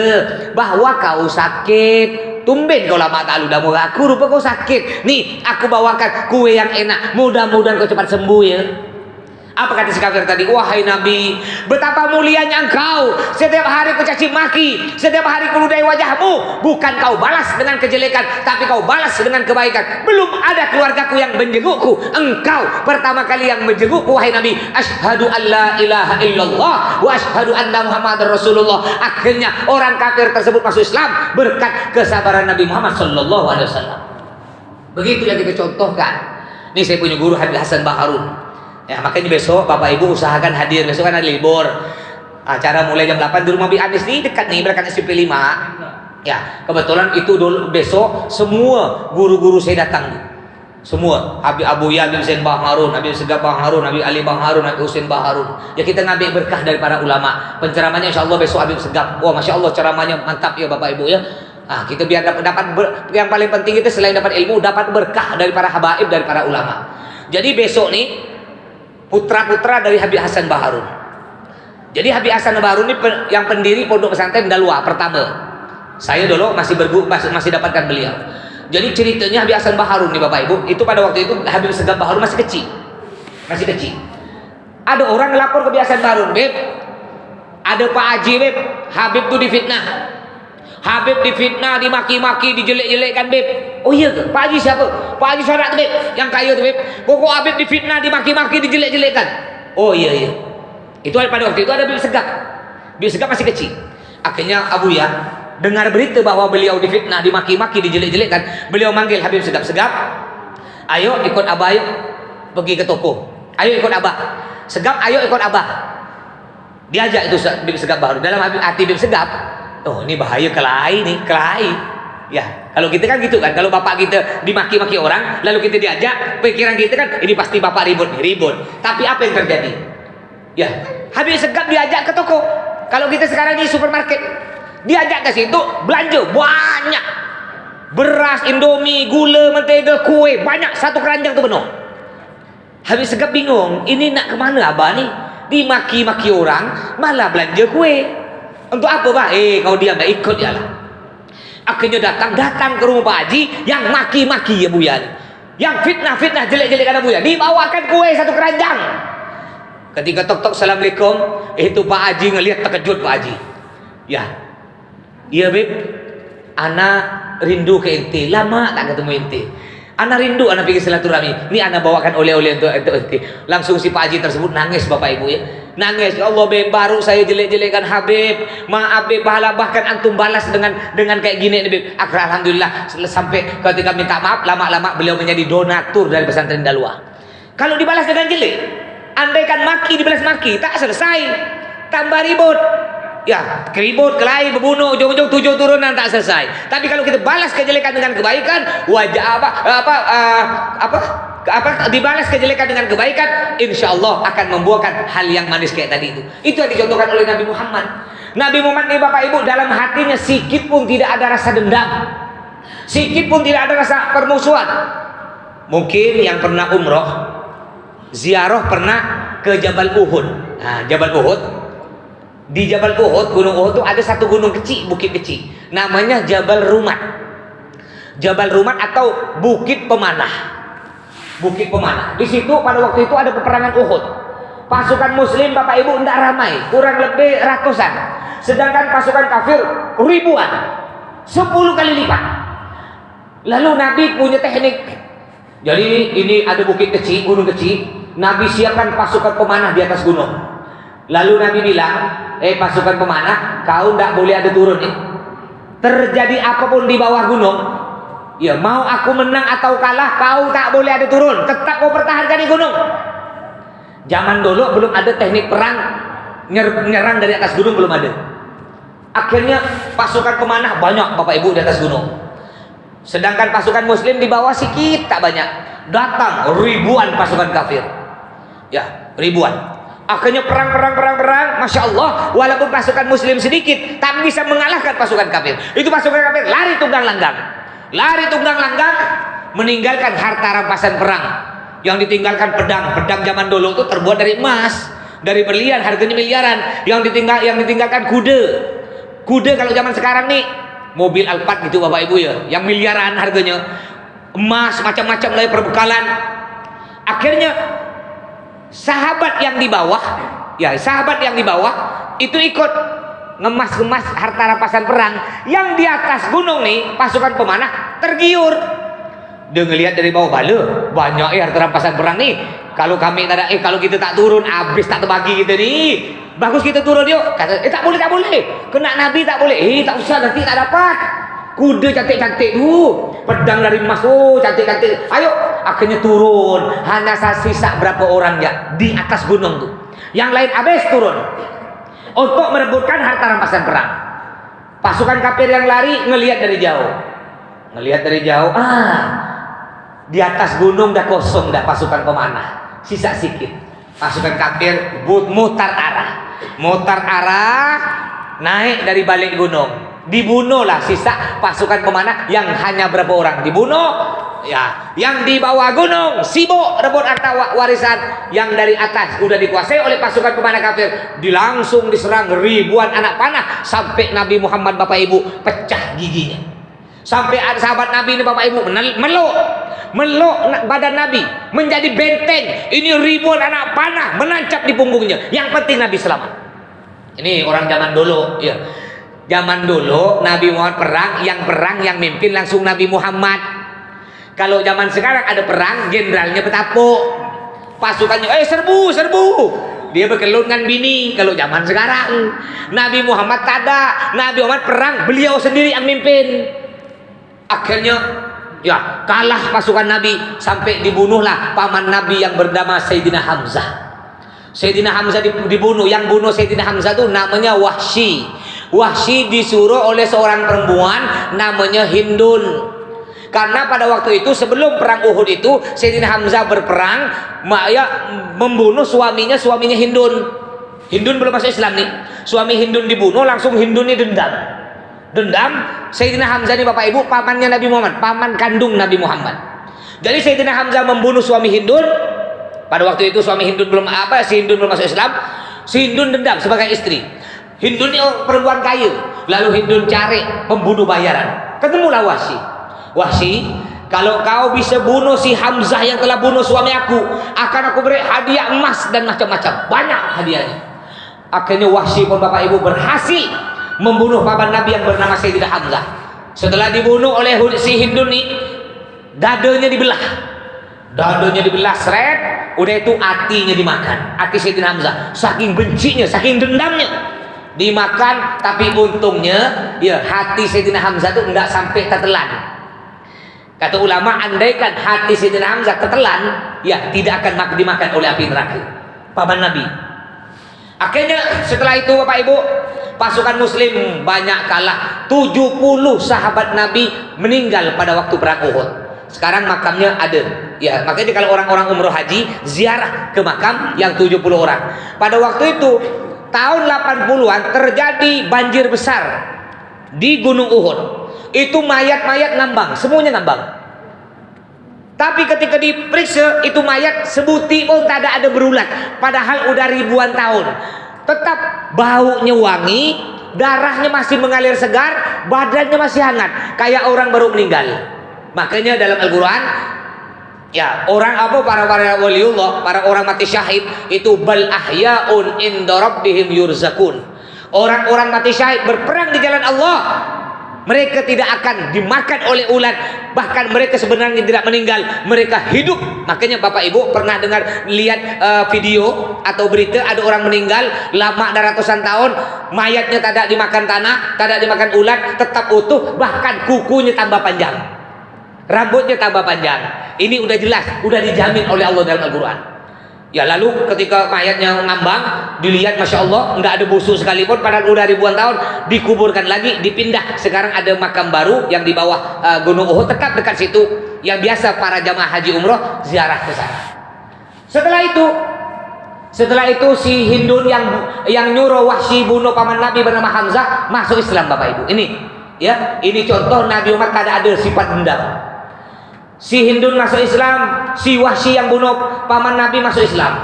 bahwa kau sakit. Tumben kau lama tak ludah murah aku, rupa kau sakit. Nih, aku bawakan kue yang enak, mudah-mudahan kau cepat sembuh ya. Apa kata si kafir tadi? Wahai Nabi, betapa mulianya engkau. Setiap hari kau caci maki, setiap hari kau ludahi wajahmu. Bukan kau balas dengan kejelekan, tapi kau balas dengan kebaikan. Belum ada keluargaku yang menjengukku, engkau pertama kali yang menjengukku wahai Nabi. Asyhadu an la ilaha illallah wa asyhadu anna Muhammadar Rasulullah. Akhirnya orang kafir tersebut masuk Islam berkat kesabaran Nabi Muhammad sallallahu alaihi wasallam. Begitu yang kita contohkan. Ini saya punya guru Habib Hasan Baharun. Ya, makanya besok Bapak Ibu usahakan hadir. Besok kan ada libur. Acara mulai jam 8 di rumah Bi Anis nih, dekat nih, belakang SMP 5. Ya, kebetulan itu dulu besok semua guru-guru saya datang. Semua. Habib Abu Ya, Habib Hussein Baharun, Habib Segaf Baharun, Habib Ali Baharun, Habib Hussein Baharun. Ya, kita ngambil berkah dari para ulama. Penceramanya insyaallah besok Habib Segaf. Wah, Masya Allah ceramahnya mantap ya Bapak Ibu ya. Kita biar dapat yang paling penting itu selain dapat ilmu, dapat berkah dari para habaib, dari para ulama. Jadi besok nih putra-putra dari Habib Hasan Baharun. Jadi Habib Hasan Baharun ini yang pendiri Pondok Pesantren Dalwa pertama. Saya dulu masih dapatkan beliau. Jadi ceritanya Habib Hasan Baharun nih Bapak Ibu, itu pada waktu itu Habib Segaf Baharun masih kecil. Ada orang ngelapor ke Habib Hasan Baharun, "Beb, ada Pak Haji, Beb, Habib tuh difitnah. Habib difitnah, dimaki-maki, dijelek-jelekkan, Beb." Oh iya ke? Pak Haji siapa? Pak Haji Sadat, Beb, yang kaya tuh, Beb. Pokok Habib difitnah, dimaki-maki, dijelek-jelekkan. Oh iya. Itu pada waktu itu ada Habib Segaf. Habib Segaf masih kecil. Akhirnya Abu Ya dengar berita bahwa beliau difitnah, dimaki-maki, dijelek-jelekkan. Beliau manggil Habib Segaf. Segaf, ayo ikut Abah, ayo pergi ke toko. Ayo ikut Abah. Segaf, ayo ikut Abah. Diajak itu Habib Segaf Baharun. Dalam hati Habib Segaf, oh ini bahaya kelahi nih, kelahi. Ya, kalau kita kan gitu kan, kalau bapak kita dimaki-maki orang, lalu kita diajak, pikiran kita kan ini pasti bapak ribut. Tapi apa yang terjadi? Ya, Habib Segaf diajak ke toko. Kalau kita sekarang di supermarket, diajak ke situ belanja banyak. Beras, Indomie, gula, mentega, kue, banyak, satu keranjang tuh penuh. Habib Segaf bingung, ini nak kemana Abah nih? dimaki-maki orang, malah belanja kue. Untuk apa Pak? Kau diam, ikut ya lah. Akhirnya datang ke rumah Pak Haji yang maki-maki ya Buya, yang fitnah jelek-jelek ada Buya, dibawakan kue satu keranjang. Ketika tok assalamualaikum, itu Pak Haji ngelihat terkejut Pak Haji. Ya, iya Beb, ana rindu ke ente, lama tak ketemu ente. Ana rindu, ana pikir silaturahmi. Ini ana bawakan oleh-oleh untuk ente. Langsung si Pak Haji tersebut nangis Bapak Ibu ya. Nangis, ya Allah Beb, baru saya jelek-jelekan Habib, maaf Beb, pahala bahkan antum balas dengan kayak gini nih Beb. Alhamdulillah, sampai ketika minta maaf, lama-lama beliau menjadi donatur dari pesantren Dalwa. Kalau dibalas dengan jelek, andaikan maki dibalas maki, tak selesai, tambah ribut. Ya, keribut, kelahi, berbunuh, ujung-ujung 7 turunan tak selesai. Tapi kalau kita balas kejelekan dengan kebaikan, wajah dibalas kejelekan dengan kebaikan, insya Allah akan membuahkan hal yang manis kayak tadi itu. Itu yang dicontohkan oleh Nabi Muhammad. Nabi Muhammad ini Bapak Ibu, dalam hatinya sikit pun tidak ada rasa dendam, sikit pun tidak ada rasa permusuhan. Mungkin yang pernah umroh, ziarah pernah ke Jabal Uhud. Nah, Jabal Uhud, di Jabal Uhud, Gunung Uhud itu ada satu gunung kecil, bukit kecil, namanya Jabal Rumat. Jabal Rumat atau Bukit Pemanah. Bukit Pemanah. Di situ pada waktu itu ada peperangan Uhud. Pasukan Muslim Bapak Ibu tidak ramai, kurang lebih ratusan. Sedangkan pasukan kafir ribuan, 10 kali lipat. Lalu Nabi punya teknik. Jadi ini ada bukit kecil, gunung kecil. Nabi siapkan pasukan pemanah di atas gunung. Lalu Nabi bilang, pasukan pemanah, kau tidak boleh ada turun nih. Terjadi apapun di bawah gunung, ya mau aku menang atau kalah, kau tak boleh ada turun. Tetap kau pertahankan di gunung. Zaman dulu belum ada teknik perang nyerang dari atas gunung, belum ada. Akhirnya pasukan pemanah banyak Bapak Ibu di atas gunung. Sedangkan pasukan Muslim di bawah sedikit, tak banyak. Datang ribuan pasukan kafir. Ya, ribuan. Akhirnya perang, Masya Allah, walaupun pasukan Muslim sedikit, tapi bisa mengalahkan pasukan kafir. Itu pasukan kafir lari tunggang langgang, meninggalkan harta rampasan perang. Yang ditinggalkan pedang zaman dulu itu terbuat dari emas, dari berlian, harganya miliaran. Yang ditinggalkan kuda kalau zaman sekarang nih mobil Alphard gitu Bapak Ibu ya, yang miliaran harganya, emas macam-macam dari perbekalan. Akhirnya sahabat yang di bawah itu ikut ngemas harta rampasan perang. Yang di atas gunung nih pasukan pemanah tergiur. Dia ngelihat dari bawah, banyak harta rampasan perang nih. Kalau kami tak ada, kalau kita tak turun, habis tak terbagi kita nih. Bagus kita turun yuk. Kata, tak boleh. Kena Nabi tak boleh. Tak usah, nanti tak dapat. Kuda cantik-cantik tuh, pedang dari emas tuh cantik-cantik. Ayo, akhirnya turun. Hanya sisa berapa orang ya di atas gunung tuh. Yang lain habis turun untuk merebutkan harta rampasan perang. Pasukan kafir yang lari ngelihat dari jauh. Di atas gunung dah kosong dah pasukan pemanah, sisa sedikit. Pasukan kafir mutar arah, naik dari balik gunung. Dibunuhlah sisa pasukan pemanah yang hanya berapa orang dibunuh. Ya, yang di bawah gunung sibuk rebut harta warisan. Yang dari atas udah dikuasai oleh pasukan pemanah kafir. Langsung diserang ribuan anak panah sampai Nabi Muhammad Bapak Ibu pecah giginya. Sampai ada sahabat Nabi ini Bapak Ibu meluk badan Nabi menjadi benteng. Ini ribuan anak panah menancap di punggungnya. Yang penting Nabi selamat. Ini orang zaman dulu ya. Zaman dulu Nabi Muhammad perang yang mimpin langsung Nabi Muhammad. Kalau zaman sekarang ada perang, jenderalnya petapuk, pasukannya serbu. Dia berkelut dengan bini. Kalau zaman sekarang Nabi Muhammad tak ada. Nabi Muhammad perang, beliau sendiri yang mimpin. Akhirnya ya kalah pasukan Nabi, sampai dibunuhlah paman Nabi yang bernama Sayyidina Hamzah. Sayyidina Hamzah dibunuh. Yang bunuh Sayyidina Hamzah itu namanya Wahsy. Wahsy disuruh oleh seorang perempuan namanya Hindun. Karena pada waktu itu sebelum perang Uhud itu Sayyidina Hamzah berperang, membunuh suaminya Hindun. Hindun belum masuk Islam nih. Suami Hindun dibunuh, langsung Hindun ini dendam. Sayyidina Hamzah ini Bapak Ibu pamannya Nabi Muhammad, paman kandung Nabi Muhammad. Jadi Sayyidina Hamzah membunuh suami Hindun. Pada waktu itu suami Hindun belum si Hindun belum masuk Islam. Si Hindun dendam sebagai istri. Hindun ini perempuan kaya. Lalu Hindun cari pembunuh bayaran. Ketemulah Wahsy. Wahsy, kalau kau bisa bunuh si Hamzah yang telah bunuh suami aku, akan aku beri hadiah emas dan macam-macam. Banyak hadiahnya. Akhirnya Wahsy pun Bapak Ibu berhasil membunuh paman Nabi yang bernama Sayyidina Hamzah. Setelah dibunuh oleh si Hindun ini, dadanya dibelah. Dadanya dibelah seret, udah itu hatinya dimakan. Hati Sayyidina Hamzah. Saking bencinya, saking dendamnya. Dimakan, tapi untungnya ya hati Sayyidina Hamzah itu enggak sampai tertelan. Kata ulama, andaikan hati Sayyidina Hamzah tertelan, ya tidak akan dimakan oleh api neraka. Paman Nabi. Akhirnya setelah itu Bapak Ibu, pasukan muslim banyak kalah. 70 sahabat Nabi meninggal pada waktu perang Uhud. Sekarang makamnya ada. Ya, makanya kalau orang-orang umroh haji ziarah ke makam yang 70 orang. Pada waktu itu tahun 80-an terjadi banjir besar di Gunung Uhud. Itu mayat-mayat ngambang, semuanya ngambang. Tapi ketika diperiksa itu mayat sebuti pun tak ada berulat, padahal udah ribuan tahun. Tetap baunya wangi, darahnya masih mengalir segar, badannya masih hangat, kayak orang baru meninggal. Makanya dalam Al-Quran, ya orang apa para waliullah, para orang mati syahid itu bal ahyaun inda rabbihim yurzakun. Orang-orang mati syahid berperang di jalan Allah, mereka tidak akan dimakan oleh ulat, bahkan mereka sebenarnya tidak meninggal, mereka hidup. Makanya Bapak Ibu pernah dengar lihat video atau berita ada orang meninggal lama ada ratusan tahun, mayatnya tidak dimakan tanah, tidak dimakan ulat, tetap utuh, bahkan kukunya tambah panjang, rambutnya tambah panjang. Ini udah jelas, udah dijamin oleh Allah dalam Al-Quran. Ya, lalu ketika mayatnya ngambang, dilihat Masya Allah nggak ada busuk sekalipun, padahal udah ribuan tahun, dikuburkan lagi, dipindah. Sekarang ada makam baru yang di bawah Gunung Uhud, tetap dekat situ, yang biasa para jamaah haji umroh ziarah ke sana. Setelah itu si Hindun yang nyuruh Wahsy bunuh paman Nabi bernama Hamzah masuk Islam Bapak Ibu. Ini contoh Nabi Muhammad tidak ada sifat dendam. Si Hindun masuk Islam, si Wahsy yang bunuh paman Nabi masuk Islam.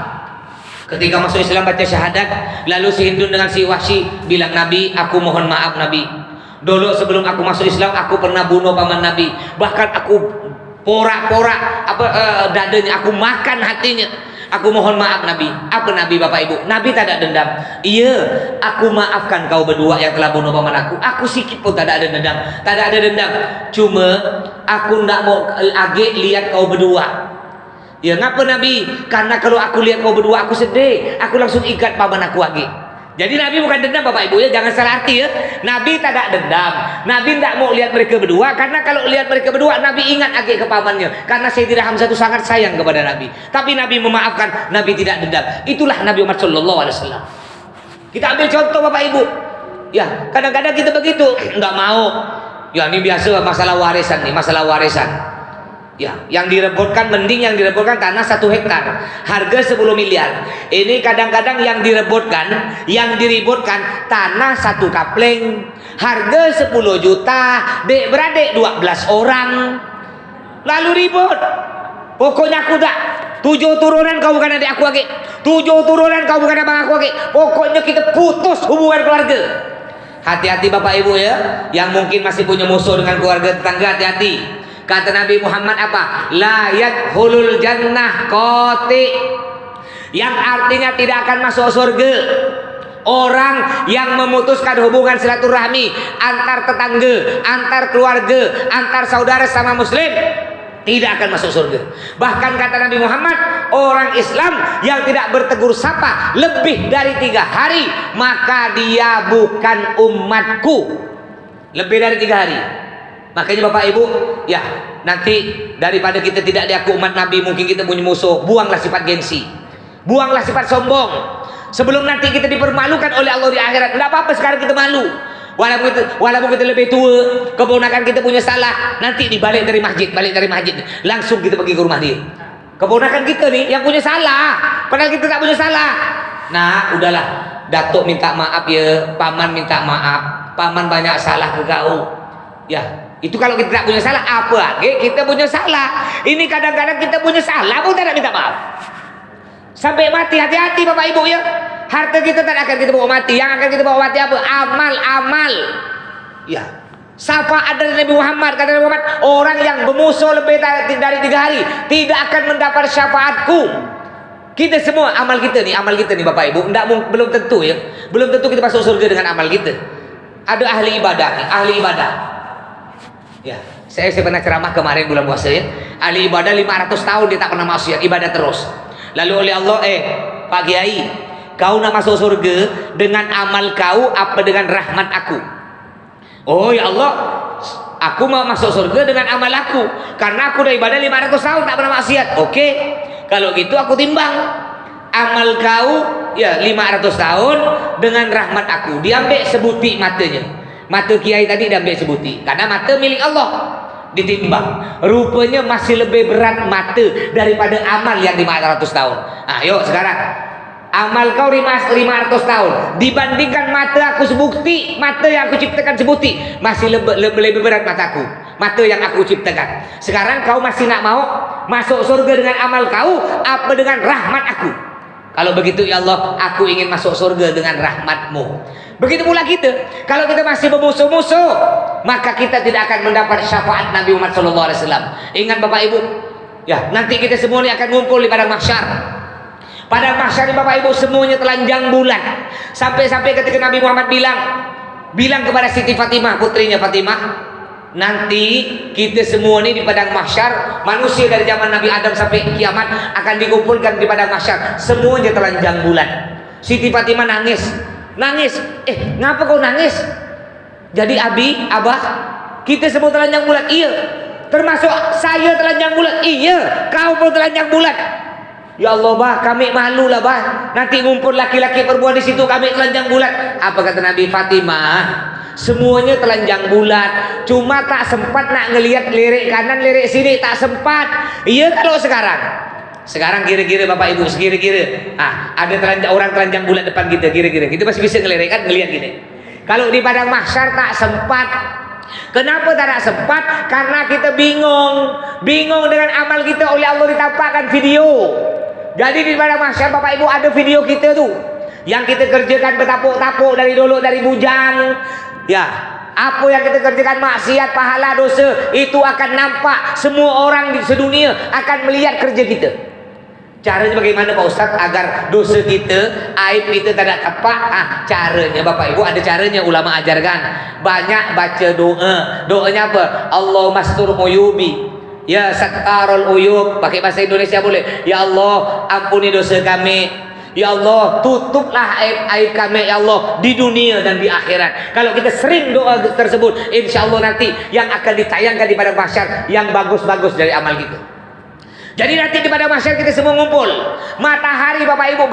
Ketika masuk Islam baca syahadat, lalu si Hindun dengan si Wahsy bilang, Nabi, aku mohon maaf Nabi. Dulu sebelum aku masuk Islam, aku pernah bunuh paman Nabi. Bahkan aku porak-porak dadanya, aku makan hatinya. Aku mohon maaf Nabi. Apa Nabi Bapak Ibu? Nabi tak ada dendam. Iya, aku maafkan kau berdua yang telah bunuh paman aku. Aku sikit pun tak ada dendam. Tak ada dendam. Cuma aku nak mau lagi lihat kau berdua. Ya, ngapa Nabi? Karena kalau aku lihat kau berdua aku sedih. Aku langsung ikat paman aku lagi. Jadi Nabi bukan dendam Bapak Ibu ya, jangan salah arti ya. Nabi tak ada dendam. Nabi tidak mau lihat mereka berdua, karena kalau lihat mereka berdua Nabi ingat lagi ke pamannya. Karena Sayyidina Hamzah itu sangat sayang kepada Nabi. Tapi Nabi memaafkan, Nabi tidak dendam. Itulah Nabi Muhammad SAW. Kita ambil contoh Bapak Ibu. Ya, kadang-kadang kita begitu, nggak mau. Ya, ini biasa masalah warisan nih, masalah warisan. Ya, yang direbutkan, mending yang direbutkan tanah 1 hektar, harga 10 miliar. Ini kadang-kadang yang direbutkan, yang diributkan tanah 1 kapleng, harga 10 juta, dek beradik 12 orang. Lalu ribut. Pokoknya aku tak 7 turunan kau bukan adik aku lagi, 7 turunan kau bukan abang aku lagi. Pokoknya kita putus hubungan keluarga. Hati-hati Bapak Ibu ya, yang mungkin masih punya musuh dengan keluarga tetangga, hati-hati. Kata Nabi Muhammad apa? La yadkhulul jannah qati, yang artinya tidak akan masuk surga orang yang memutuskan hubungan silaturahmi antar tetangga, antar keluarga, antar saudara sama muslim, tidak akan masuk surga. Bahkan kata Nabi Muhammad, orang Islam yang tidak bertegur sapa lebih dari 3 hari, maka dia bukan umatku. Lebih dari 3 hari. Makanya Bapak Ibu, ya nanti daripada kita tidak diaku umat Nabi, mungkin kita punya musuh, buanglah sifat gengsi, buanglah sifat sombong, sebelum nanti kita dipermalukan oleh Allah di akhirat. Tidak apa-apa sekarang kita malu, walaupun kita lebih tua, keponakan kita punya salah, nanti dibalik dari masjid, langsung kita pergi ke rumah dia. Keponakan kita nih yang punya salah, padahal kita tak punya salah. Nah udahlah, datuk minta maaf ya, paman minta maaf, paman banyak salah ke kau. Ya, itu kalau kita tidak punya salah, apa? Kita punya salah. Ini kadang-kadang kita punya salah pun tidak minta maaf. Sampai mati, hati-hati Bapak Ibu ya. Harta kita tak akan kita bawa mati. Yang akan kita bawa mati apa? Amal-amal. Ya. Syafaat dari Nabi Muhammad, kata Nabi Muhammad, orang yang bermusuh lebih dari 3 hari tidak akan mendapat syafaatku. Kita semua amal kita nih Bapak Ibu, belum tentu ya. Belum tentu kita masuk surga dengan amal kita. Ada ahli ibadah nih, ahli ibadah. Ya, saya pernah ceramah kemarin bulan puasa ya. Ahli ibadah 500 tahun dia tak pernah maksiat, ibadah terus. Lalu oleh Allah, Pak Kiai, kau nak masuk surga dengan amal kau apa dengan rahmat aku? Oh ya Allah, aku mau masuk surga dengan amal aku karena aku udah ibadah 500 tahun tak pernah maksiat. Oke, kalau gitu aku timbang amal kau ya 500 tahun dengan rahmat aku. Diambil sebuti matanya. Mata kiai tadi diambil sebuti karena mata milik Allah. Ditimbang, rupanya masih lebih berat mata daripada amal yang 500 tahun. Ayo sekarang amal kau 500 tahun dibandingkan mata aku sebuti, mata yang aku ciptakan sebuti, masih lebih berat mataku, mata yang aku ciptakan. Sekarang kau masih nak mau masuk surga dengan amal kau apa dengan rahmat aku? Kalau begitu ya Allah, aku ingin masuk surga dengan rahmatmu. Begitu pula kita, kalau kita masih bermusuh-musuh, maka kita tidak akan mendapat syafaat Nabi Muhammad SAW. Ingat Bapak Ibu, ya nanti kita semua ini akan ngumpul di padang mahsyar. Padang mahsyar ini Bapak Ibu semuanya telanjang bulat. Sampai-sampai ketika Nabi Muhammad bilang kepada Siti Fatimah, putrinya Fatimah, nanti kita semua ini di padang mahsyar, manusia dari zaman Nabi Adam sampai kiamat akan dikumpulkan di padang mahsyar, semuanya telanjang bulat. Siti Fatimah nangis. Ngapa kau nangis? Jadi abah, kita semua telanjang bulat. Iya. Termasuk saya telanjang bulat. Iya. Kau pun telanjang bulat. Ya Allah bah, kami malu lah bah. Nanti ngumpul laki-laki perempuan di situ, kami telanjang bulat. Apa kata Nabi? Fatimah, semuanya telanjang bulat. Cuma tak sempat nak ngelihat lirik kanan, lirik sini, tak sempat. Iya kalau sekarang kira-kira Bapak Ibu, ada orang telanjang bulat depan kita masih bisa ngelirik kan, ngelihat gini. Kalau di padang mahsyar tak sempat. Kenapa tak sempat? Karena kita bingung dengan amal kita. Oleh Allah ditampakkan video. Jadi di padang mahsyar Bapak Ibu ada video kita tuh yang kita kerjakan bertapuk-tapuk dari dulu, dari bujang. Ya, apa yang kita kerjakan maksiat, pahala, dosa, itu akan nampak. Semua orang di sedunia akan melihat kerja kita. Caranya bagaimana Pak Ustadz agar dosa kita, aib kita tidak tepak? Caranya Bapak Ibu ada caranya, ulama ajarkan. Banyak baca doa. Doanya apa? Allah mastur uyubi, ya sattarul uyub. Pakai bahasa Indonesia boleh. Ya Allah, ampuni dosa kami. Ya Allah, tutuplah aib kami ya Allah di dunia dan di akhirat. Kalau kita sering doa tersebut, insya Allah nanti yang akan ditayangkan di padang mahsyar yang bagus-bagus dari amal kita. Jadi nanti di padang mahsyar kita semua ngumpul. Matahari Bapak Ibu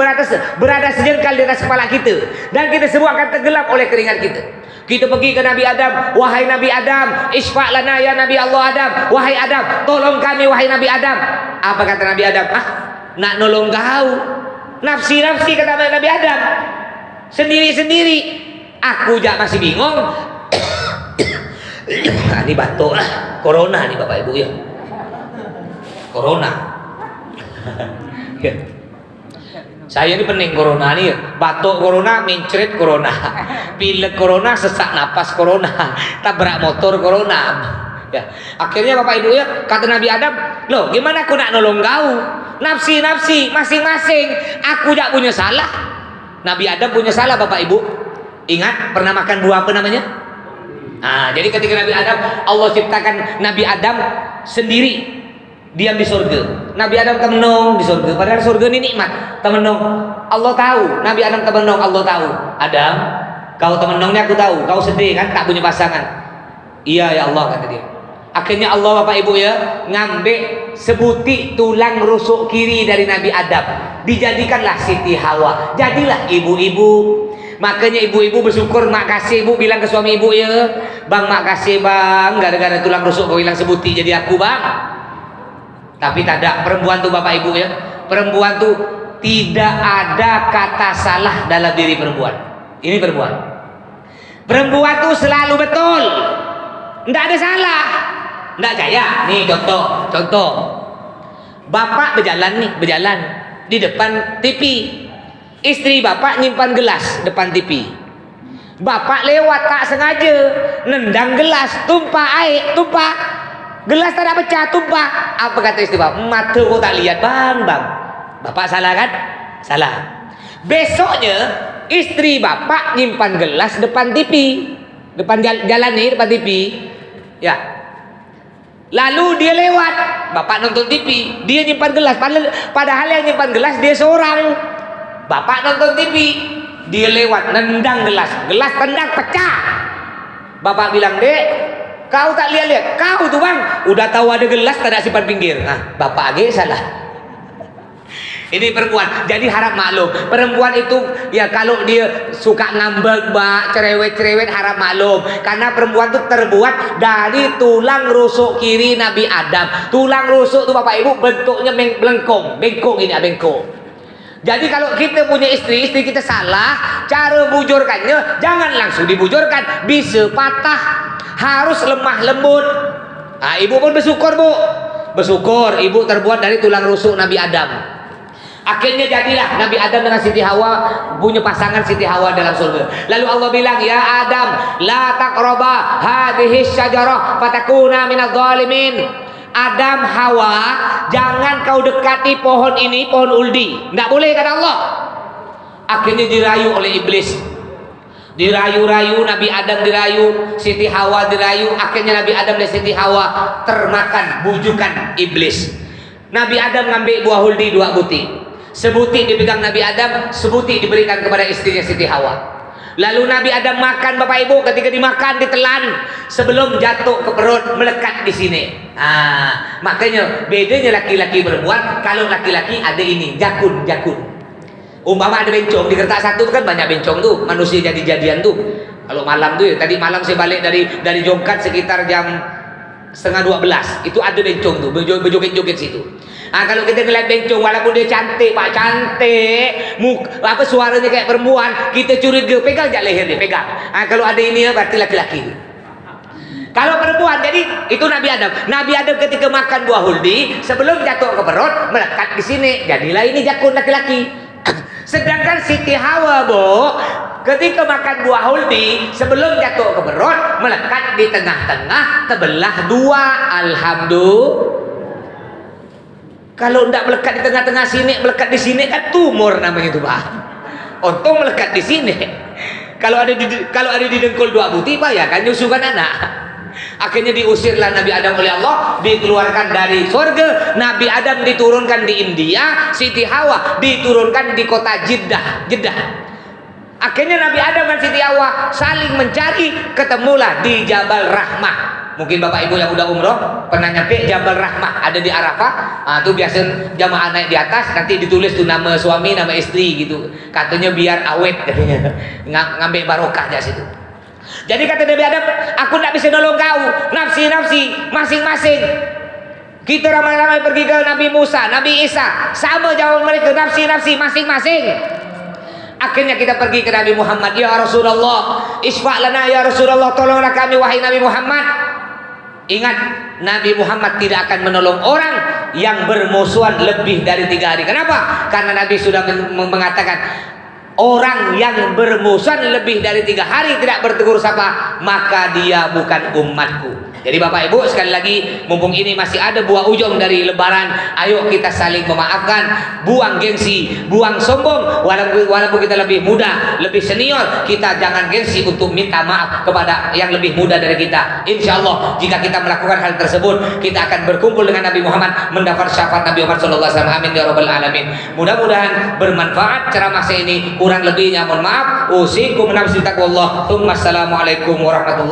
berada sejengkal di atas kepala kita, dan kita semua akan tenggelam oleh keringat kita. Kita pergi ke Nabi Adam, wahai Nabi Adam, isfa' lana ya Nabi Allah Adam. Wahai Adam, tolong kami wahai Nabi Adam. Apa kata Nabi Adam? Nak nolong kau. Nafsi-nafsi kata Nabi Adam. Sendiri-sendiri. Aku masih bingung. Ini batuk lah. Corona nih Bapak Ibu ya. Corona. Saya ini pening corona nih, batuk corona, mencret corona, pilek corona, sesak napas corona, tabrak motor corona. Ya, akhirnya Bapak Ibu ya, kata Nabi Adam, loh gimana aku nak nolong kau? Nafsi masing-masing, aku tak punya salah. Nabi Adam punya salah Bapak Ibu. Ingat pernah makan buah apa namanya? Jadi ketika Nabi Adam, Allah ciptakan Nabi Adam sendiri. Diam di surga. Nabi Adam temenong di surga. Padahal surga ini nikmat. Temenong. Allah tahu. Nabi Adam temenong. Allah tahu. Adam, kau temenongnya aku tahu. Kau sedih kan? Tak punya pasangan. Iya ya Allah kata dia. Akhirnya Allah Bapak Ibu ya ngambil sebuti tulang rusuk kiri dari Nabi Adam. Dijadikanlah Siti Hawa. Jadilah ibu-ibu. Makanya ibu-ibu bersyukur, makasih ibu bilang ke suami ibu ya, bang makasih bang, gara-gara tulang rusuk kau hilang sebuti jadi aku bang. Tapi tak ada perempuan tuh Bapak Ibu ya. Perempuan tuh tidak ada kata salah dalam diri perempuan. Ini perempuan. Perempuan tuh selalu betul. Tidak ada salah. Tidak jaya. Nih contoh. Bapak berjalan di depan TV. Istri bapak nyimpan gelas depan TV. Bapak lewat tak sengaja, nendang gelas, tumpah air, tumpah. Gelas tak ada pecah, tumpah. Apa kata istri bapak? Mata kau tak lihat, bang. Bapak salah kan? Salah. Besoknya istri bapak nyimpan gelas depan TV, depan jalan nih, depan TV. Ya. Lalu dia lewat, bapak nonton TV, dia nyimpan gelas. Padahal yang nyimpan gelas dia seorang. Bapak nonton TV, dia lewat, nendang gelas tendang pecah. Bapak bilang, dek, kau tak lihat, kau tuh bang, udah tahu ada gelas tak ada simpan pinggir. Nah, bapak age salah. Ini perempuan, jadi harap maklum. Perempuan itu ya kalau dia suka ngambek, bak, cerewet harap maklum. Karena perempuan itu terbuat dari tulang rusuk kiri Nabi Adam. Tulang rusuk tuh bapak ibu bentuknya bengkong ini bengkong. Jadi kalau kita punya istri kita salah, cara bujurkannya jangan langsung dibujurkan, bisa patah, harus lemah lembut. Nah, ibu pun bersyukur ibu terbuat dari tulang rusuk Nabi Adam. Akhirnya jadilah Nabi Adam dengan Siti Hawa punya pasangan Siti Hawa dalam surga. Lalu Allah bilang, ya Adam, la taqraba hadhihi syajarah fatakuna minadh dhalimin. Adam, Hawa, jangan kau dekati pohon ini, pohon uldi. Tidak boleh kata Allah. Akhirnya dirayu oleh iblis. Dirayu-rayu, Nabi Adam dirayu, Siti Hawa dirayu. Akhirnya Nabi Adam dan Siti Hawa termakan bujukan iblis. Nabi Adam ngambil buah huldi 2 butir. Sebutir dipegang Nabi Adam, sebutir diberikan kepada istrinya Siti Hawa. Lalu Nabi Adam makan bapak ibu, ketika dimakan ditelan sebelum jatuh ke perut melekat di sini. Makanya bedanya laki-laki perempuan, kalau laki-laki ada ini jakun. Umpama ada bencong di kertas satu kan banyak bencong tuh, manusia jadi-jadian tuh. Kalau malam tuh ya, tadi malam saya balik dari Jongkat sekitar jam 11:30, itu ada bencong tuh berjoget-joget situ. Kalau kita ngeliat bencong walaupun dia cantik, pak cantik, suaranya kayak perempuan, kita curiga, pegang aja leher dia, pegang. Kalau ada ini ya berarti laki-laki. Kalau perempuan, jadi itu Nabi Adam. Nabi Adam ketika makan buah huldi, sebelum jatuh ke perut melekat di sini, jadilah ini jakun laki-laki. Sedangkan Siti Hawa, ketika makan buah huldi, sebelum jatuh ke perut melekat di tengah-tengah, terbelah 2. Alhamdulillah. Kalau tidak melekat di tengah-tengah sini, melekat di sini kan tumor namanya itu, Pak. Untung melekat di sini. Kalau ada di dengkul 2 butir, Pak, ya kan nyusukan anak. Akhirnya diusirlah Nabi Adam oleh Allah, dikeluarkan dari surga. Nabi Adam diturunkan di India, Siti Hawa diturunkan di kota Jeddah. Akhirnya Nabi Adam dan Siti Hawa saling mencari, ketemulah di Jabal Rahmah. Mungkin bapak ibu yang udah umroh pernah nyampe Jabal Rahmah, ada di Arafah. Itu biasa jamaah naik di atas, nanti ditulis tuh nama suami, nama istri gitu. Katanya biar awet, katanya ngambil barokah di situ. Jadi kata Nabi Adam, aku tidak bisa nolong kau, nafsi masing-masing. Kita ramai-ramai pergi ke Nabi Musa, Nabi Isa, sama jawab mereka, nafsi masing-masing. Akhirnya kita pergi ke Nabi Muhammad, ya Rasulullah, isfa' lana ya Rasulullah, tolonglah kami wahai Nabi Muhammad. Ingat, Nabi Muhammad tidak akan menolong orang yang bermusuhan lebih dari 3 hari. Kenapa? Karena Nabi sudah mengatakan, orang yang bermusuhan lebih dari 3 hari tidak bertegur sapa, maka dia bukan umatku. Jadi bapak ibu sekali lagi, mumpung ini masih ada buah ujung dari lebaran, ayo kita saling memaafkan, buang gengsi, buang sombong. Walaupun kita lebih muda, lebih senior, kita jangan gengsi untuk minta maaf kepada yang lebih muda dari kita. Insya Allah jika kita melakukan hal tersebut, kita akan berkumpul dengan Nabi Muhammad, mendapat syafaat Nabi Muhammad SAW. Amin ya rabbal alamin. Mudah-mudahan bermanfaat ceramah saya ini. Kurang lebihnya mohon maaf. Usikum nafsi taqwallah. Assalamualaikum warahmatullahi wabarakatuh.